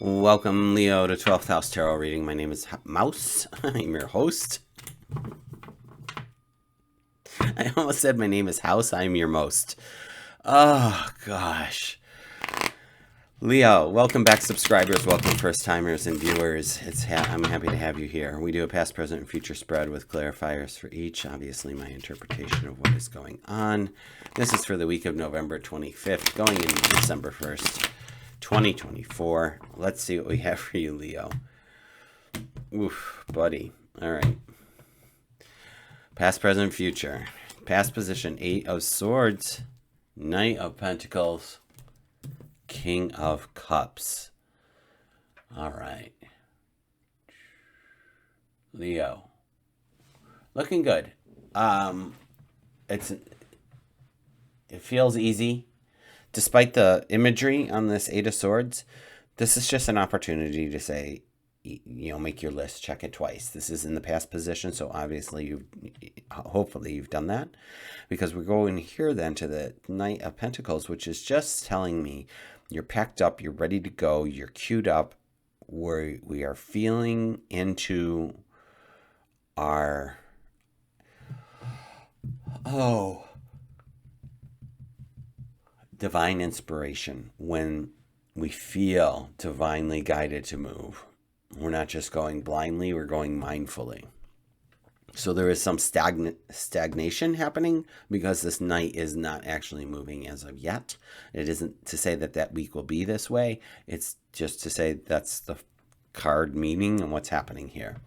Welcome, Leo, to 12th House Tarot Reading. My name is Mouse. I'm your host. I almost said my name is House. I'm your most. Oh, gosh. Leo, welcome back, subscribers. Welcome, first-timers and viewers. I'm happy to have you here. We do a past, present, and future spread with clarifiers for each. Obviously, my interpretation of what is going on. This is for the week of November 25th, going into December 1st. 2024. Let's see what we have for you, Leo. Oof, buddy. All right. Past, present, future. Past position, 8 of Swords, Knight of Pentacles, King of Cups. All right. Leo. Looking good. It feels easy. Despite the imagery on this 8 of Swords, this is just an opportunity to say, make your list, check it twice. This is in the past position, so obviously hopefully you've done that, because we're going here then to the Knight of Pentacles, which is just telling me you're packed up, you're ready to go, you're queued up, we are feeling into our divine inspiration, when we feel divinely guided to move. We're not just going blindly, we're going mindfully. So there is some stagnation happening because this Knight is not actually moving as of yet. It isn't to say that that week will be this way. It's just to say that's the card meaning and what's happening here.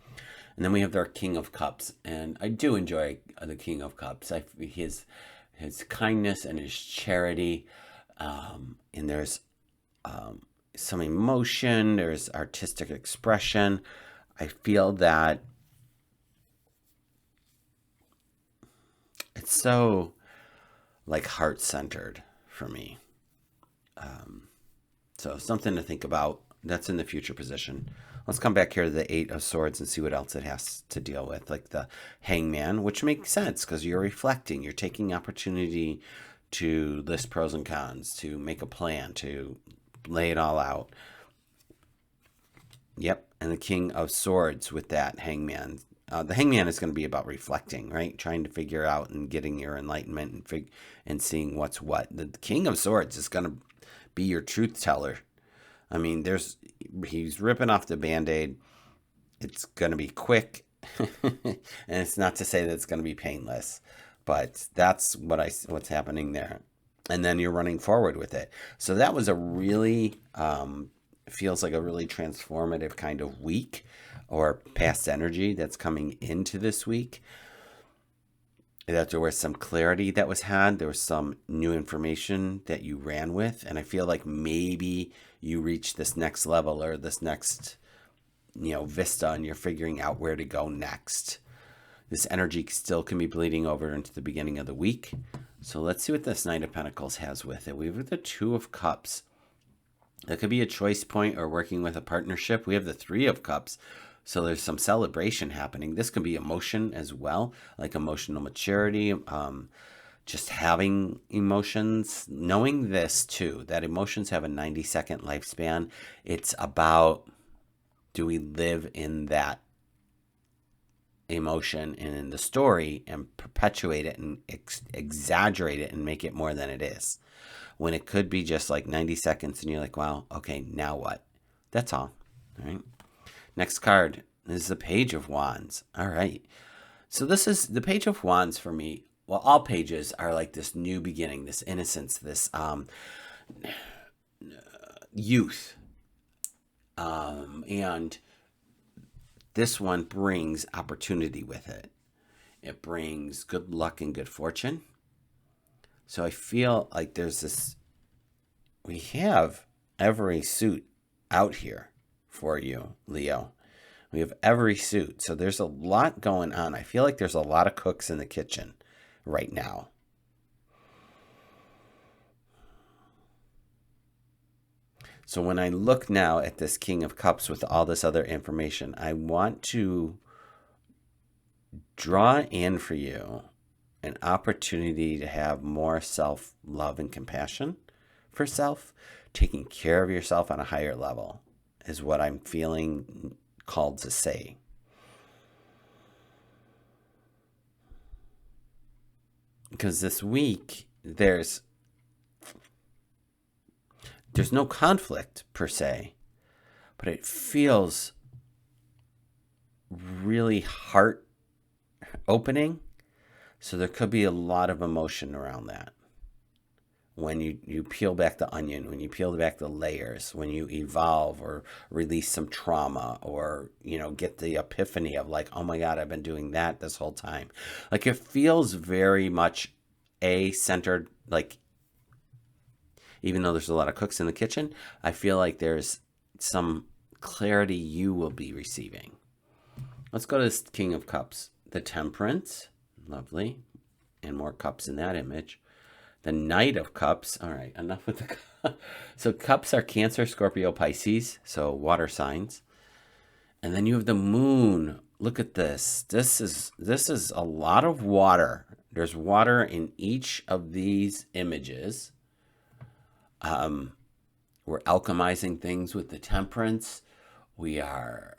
And then we have our King of Cups. And I do enjoy the King of Cups. His kindness and his charity. And there's some emotion, there's artistic expression. I feel that it's so like heart-centered for me. So something to think about. That's in the future position. Let's come back here to the 8 of Swords and see what else it has to deal with. Like the Hangman, which makes sense because you're reflecting. You're taking opportunity to list pros and cons, to make a plan, to lay it all out. Yep, and the King of Swords with that Hangman. The Hangman is going to be about reflecting, right? Trying to figure out and getting your enlightenment and seeing what's what. The King of Swords is going to be your truth teller. I mean, he's ripping off the Band-Aid. It's going to be quick, and it's not to say that it's going to be painless. But that's what's happening there. And then you're running forward with it. So that was a really, feels like a really transformative kind of week or past energy that's coming into this week. That there was some clarity that was had. There was some new information that you ran with. And I feel like maybe you reached this next level or this next, vista, and you're figuring out where to go next. This energy still can be bleeding over into the beginning of the week. So let's see what this Knight of Pentacles has with it. We have the 2 of Cups. That could be a choice point or working with a partnership. We have the 3 of Cups. So there's some celebration happening. This can be emotion as well, like emotional maturity, just having emotions. Knowing this too, that emotions have a 90-second lifespan. It's about, do we live in that emotion and in the story and perpetuate it and exaggerate it and make it more than it is, when it could be just like 90 seconds and you're like, wow, okay, now what? That's all right. Next card, this is the Page of Wands. All right, so this is the Page of Wands for me. Well, all pages are like this new beginning, this innocence, this youth, and this one brings opportunity with it. It brings good luck and good fortune. So I feel like there's this, we have every suit out here for you, Leo. We have every suit. So there's a lot going on. I feel like there's a lot of cooks in the kitchen right now. So when I look now at this King of Cups with all this other information, I want to draw in for you an opportunity to have more self-love and compassion for self, taking care of yourself on a higher level. is what I'm feeling called to say. Because this week, there's no conflict per se, but it feels really heart opening. So there could be a lot of emotion around that. When you peel back the onion, when you peel back the layers, when you evolve or release some trauma, or, get the epiphany of like, oh my God, I've been doing that this whole time. Like, it feels very much centered, like, even though there's a lot of cooks in the kitchen, I feel like there's some clarity you will be receiving. Let's go to this King of Cups. The Temperance, lovely, and more cups in that image. The Knight of Cups. All right, enough with the so cups are Cancer, Scorpio, Pisces, so water signs. And then you have the Moon. Look at this. This is a lot of water. There's water in each of these images. We're alchemizing things with the Temperance. We are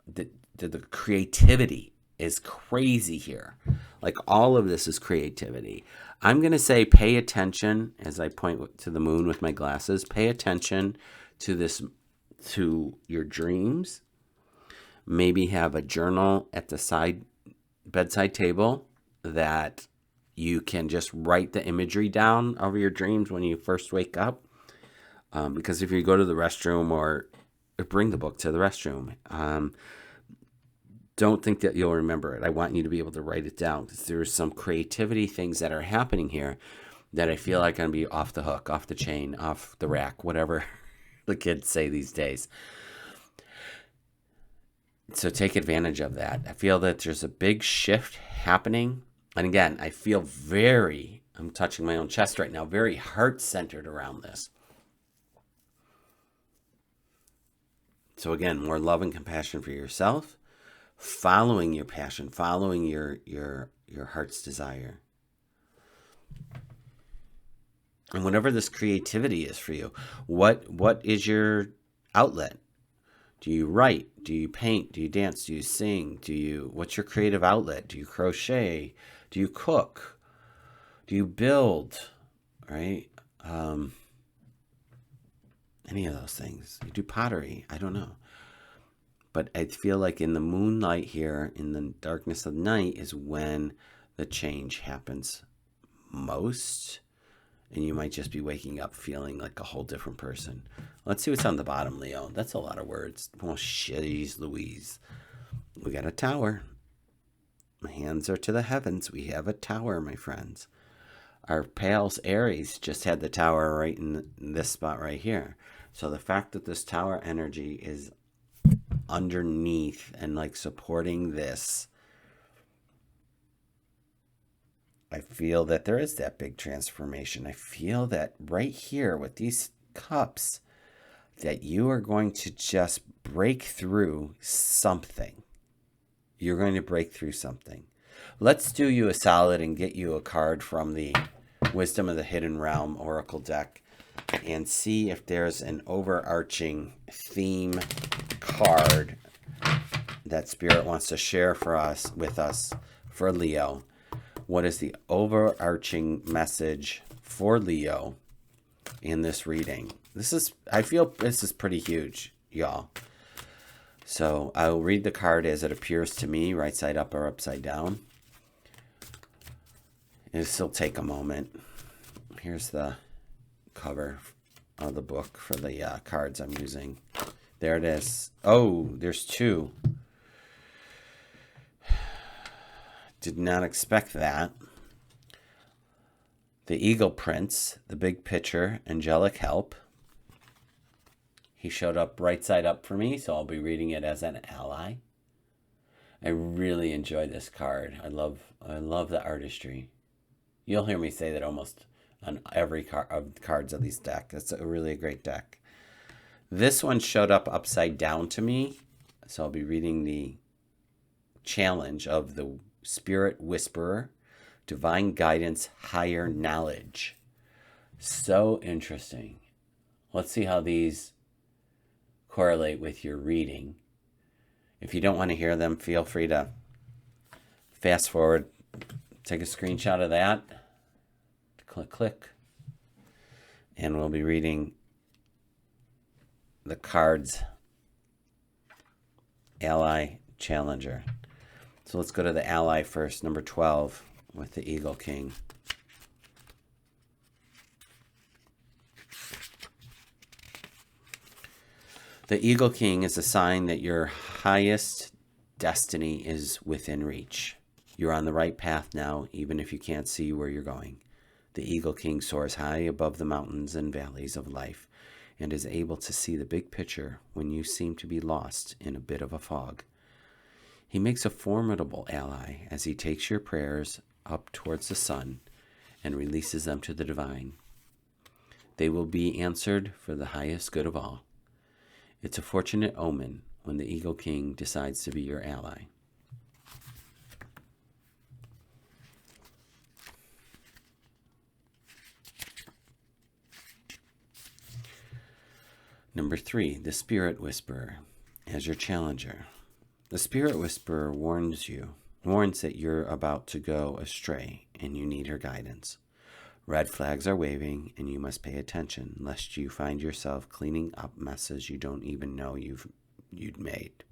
the creativity is crazy here. Like, all of this is creativity. I'm going to say pay attention as I point to the Moon with my glasses. Pay attention to your dreams. Maybe have a journal at the bedside table that you can just write the imagery down over your dreams when you first wake up. Because if you go to the restroom or bring the book to the restroom, don't think that you'll remember it. I want you to be able to write it down, because there's some creativity things that are happening here that I feel like are going to be off the hook, off the chain, off the rack, whatever the kids say these days. So take advantage of that. I feel that there's a big shift happening. And again, I feel I'm touching my own chest right now, very heart-centered around this. So again, more love and compassion for yourself, following your passion, following your heart's desire. And whatever this creativity is for you, what is your outlet? Do you write? Do you paint? Do you dance? Do you sing? What's your creative outlet? Do you crochet? Do you cook? Do you build? Right? Any of those things. You do pottery. I don't know. But I feel like in the moonlight here, in the darkness of the night, is when the change happens most. And you might just be waking up feeling like a whole different person. Let's see what's on the bottom, Leo. That's a lot of words. Oh, jeez Louise. We got a tower. My hands are to the heavens. We have a tower, my friends. Our pals Aries just had the tower right in this spot right here. So the fact that this tower energy is underneath and like supporting this, I feel that there is that big transformation. I feel that right here with these cups, that you are going to just break through something. You're going to break through something. Let's do you a solid and get you a card from the Wisdom of the Hidden Realm Oracle deck and see if there's an overarching theme card that Spirit wants to share with us for Leo. What is the overarching message for Leo in this reading? I feel this is pretty huge, y'all. So I'll read the card as it appears to me, right side up or upside down. It'll still take a moment. Here's the cover of the book for the cards I'm using. There it is. Oh, there's two. Did not expect that. The Eagle Prince, the big picture, angelic help. He showed up right side up for me, so I'll be reading it as an ally. I really enjoy this card. I love the artistry. You'll hear me say that almost on every cards of these decks. It's really a great deck. This one showed up upside down to me, so I'll be reading the challenge of the Spirit Whisperer, Divine Guidance, Higher Knowledge. So interesting. Let's see how these correlate with your reading. If you don't want to hear them, feel free to fast forward, take a screenshot of that, click, and we'll be reading the cards Ally Challenger. So let's go to the Ally first, number 12, with the Eagle King. The Eagle King is a sign that your highest destiny is within reach. You're on the right path now, even if you can't see where you're going. The Eagle King soars high above the mountains and valleys of life and is able to see the big picture when you seem to be lost in a bit of a fog. He makes a formidable ally as he takes your prayers up towards the sun and releases them to the divine. They will be answered for the highest good of all. It's a fortunate omen when the Eagle King decides to be your ally. Number 3, the Spirit Whisperer as your challenger. The Spirit Whisperer warns that you're about to go astray and you need her guidance. Red flags are waving and you must pay attention lest you find yourself cleaning up messes you don't even know you'd made.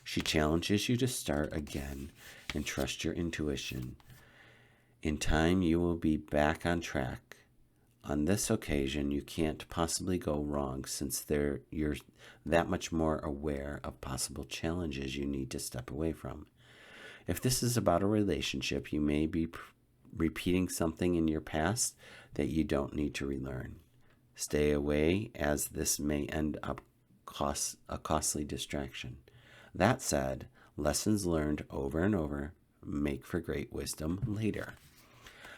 She challenges you to start again and trust your intuition. In time, you will be back on track. On this occasion, you can't possibly go wrong since you're that much more aware of possible challenges you need to step away from. If this is about a relationship, you may be repeating something in your past that you don't need to relearn. Stay away, as this may end up a costly distraction. That said, lessons learned over and over make for great wisdom later.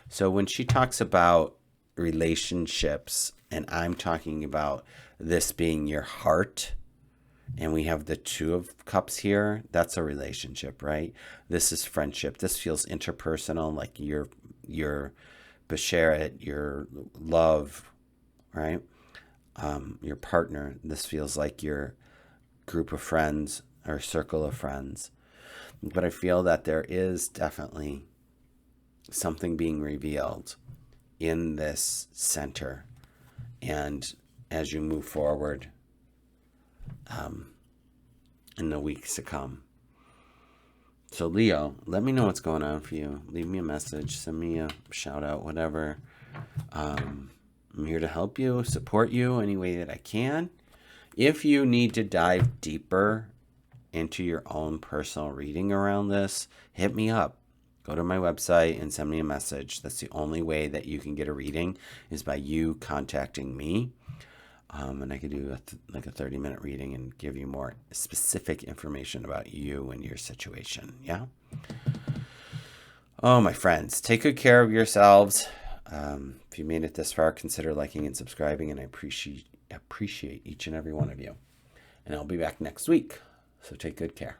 So when she talks about relationships, and I'm talking about this being your heart, and we have the 2 of Cups here, that's a relationship, right? This is friendship. This feels interpersonal, like your besheret, your love, right? Your partner. This feels like your group of friends or circle of friends. But I feel that there is definitely something being revealed in this center, and as you move forward in the weeks to come. So Leo, let me know what's going on for you. Leave me a message, send me a shout out, whatever. I'm here to help you, support you any way that I can. If you need to dive deeper into your own personal reading around this, hit me up. Go to my website and send me a message. That's the only way that you can get a reading, is by you contacting me. And I can do a 30-minute reading and give you more specific information about you and your situation. Yeah? Oh, my friends, take good care of yourselves. If you made it this far, consider liking and subscribing, and I appreciate each and every one of you. And I'll be back next week, so take good care.